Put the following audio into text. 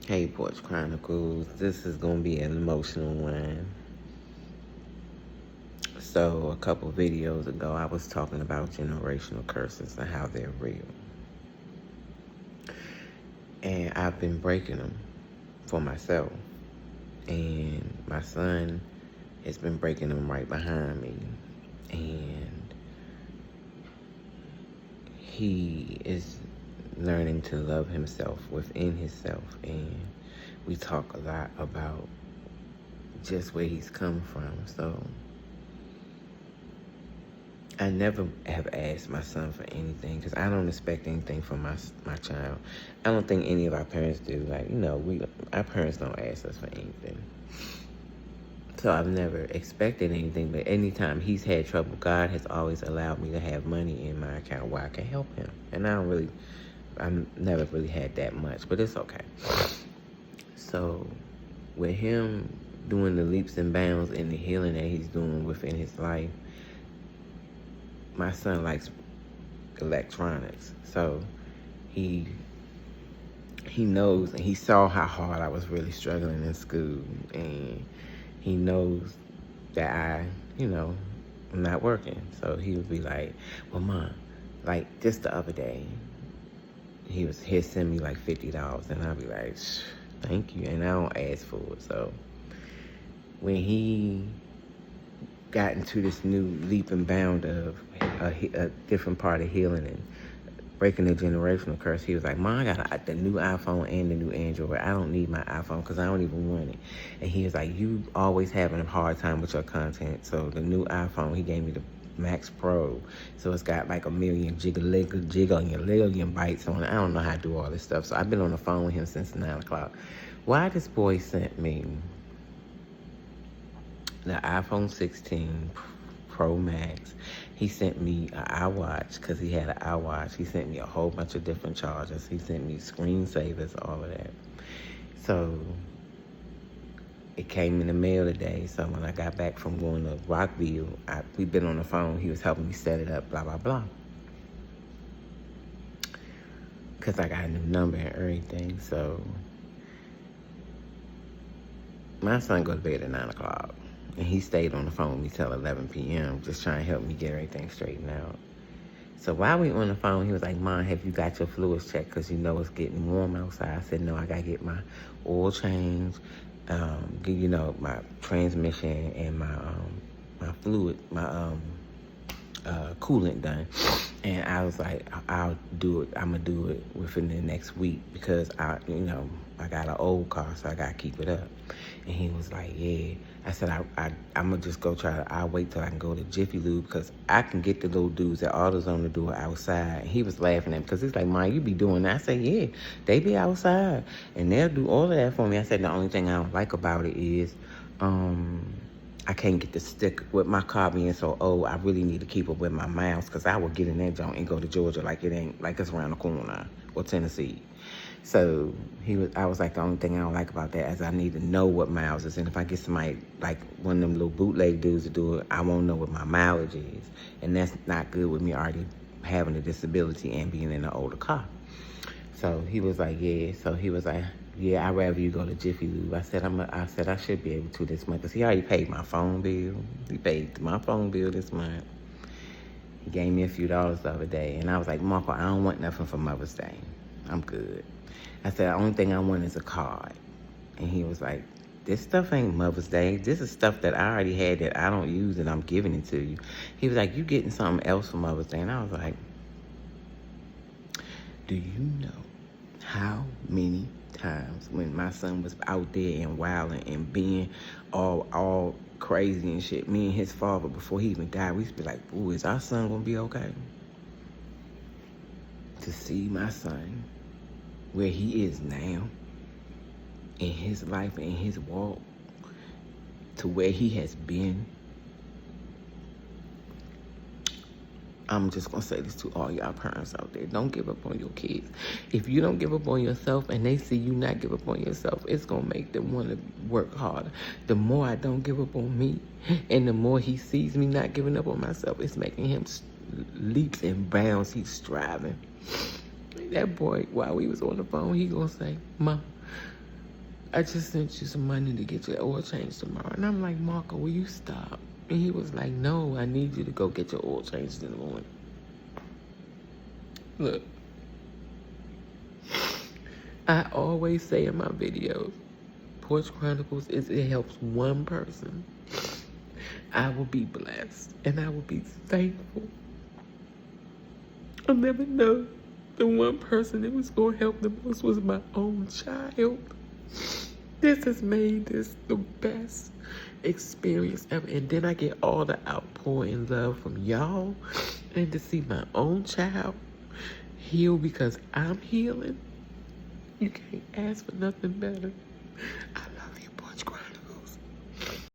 Hey, Porch Chronicles. This is going to be an emotional one. So, a couple videos ago, I was talking about generational curses and how they're real. And I've been breaking them for myself. And my son has been breaking them right behind me. And he is learning to love himself within himself. And we talk a lot about just where he's come from. So, I never have asked my son for anything because I don't expect anything from my child. I don't think any of our parents do. Like, our parents don't ask us for anything. So I've never expected anything, but anytime he's had trouble, God has always allowed me to have money in my account where I can help him. And I've never really had that much, but it's okay. So with him doing the leaps and bounds and the healing that he's doing within his life, my son likes electronics. So he knows, and he saw how hard I was really struggling in school, and he knows that I'm not working. So he would be like, well, Mom, like just the other day, he'd send me like $50, and I'd be like, thank you, and I don't ask for it. So when he got into this new leap and bound of a different part of healing and breaking the generational curse, he was like, Mom, I got the new iPhone and the new Android. I don't need my iPhone because I don't even want it. And he was like, you always having a hard time with your content. So the new iPhone, he gave me the Max Pro. So it's got like 1,000,000 gigillion bytes on it. I don't know how to do all this stuff. So I've been on the phone with him since 9 o'clock. Why this boy sent me the iPhone 16 Pro Max. He sent me an iWatch because he had an iWatch. He sent me a whole bunch of different chargers. He sent me screensavers, all of that. So it came in the mail today. So when I got back from going to Rockville, we've been on the phone. He was helping me set it up, blah, blah, blah. Because I got a new number and everything. So my son goes to bed at 9 o'clock. And he stayed on the phone with me till 11 p.m. just trying to help me get everything straightened out. So while we were on the phone, he was like, Mom, have you got your fluids checked? Because it's getting warm outside. I said, no, I got to get my oil change, my transmission and my fluid, my coolant done. And I was like, I'll do it. I'm going to do it within the next week because I got an old car, so I got to keep it up. And he was like, yeah. I said, I'm going to just go I'll wait till I can go to Jiffy Lube because I can get the little dudes that AutoZone to do it outside. And he was laughing at me because he's like, Mom, you be doing that? I said, yeah, they be outside and they'll do all of that for me. I said, the only thing I don't like about it is I can't get the stick with my car being so old. I really need to keep up with my miles because I will get in that joint and go to Georgia like it's around the corner or Tennessee. So I was like, the only thing I don't like about that is I need to know what miles is. And if I get somebody like one of them little bootleg dudes to do it, I won't know what my mileage is. And that's not good with me already having a disability and being in an older car. So he was like, yeah. So he was like, yeah, I'd rather you go to Jiffy Lube. I said, I should be able to this month. Because he already paid my phone bill. He paid my phone bill this month. He gave me a few dollars the other day. And I was like, Marco, I don't want nothing for Mother's Day. I'm good. I said, the only thing I want is a card. And he was like, this stuff ain't Mother's Day. This is stuff that I already had that I don't use and I'm giving it to you. He was like, you getting something else for Mother's Day? And I was like, do you know how many times when my son was out there and wilding and being all crazy and shit, me and his father, before he even died, we used to be like, ooh, is our son gonna be okay? To see my son where he is now in his life and his walk to where he has been. I'm just going to say this to all y'all parents out there. Don't give up on your kids. If you don't give up on yourself and they see you not give up on yourself, it's going to make them want to work harder. The more I don't give up on me and the more he sees me not giving up on myself, it's making him leaps and bounds. He's striving. That boy, while we was on the phone, he going to say, Mom, I just sent you some money to get your oil changed tomorrow. And I'm like, Marco, will you stop? And he was like, no, I need you to go get your oil changed in the morning. Look, I always say in my videos, Porch Chronicles, it helps one person, I will be blessed and I will be thankful. I'll never know the one person that was going to help the most was my own child. This has made this the best experience ever. And then I get all the outpouring love from y'all. And to see my own child heal because I'm healing, you can't ask for nothing better. I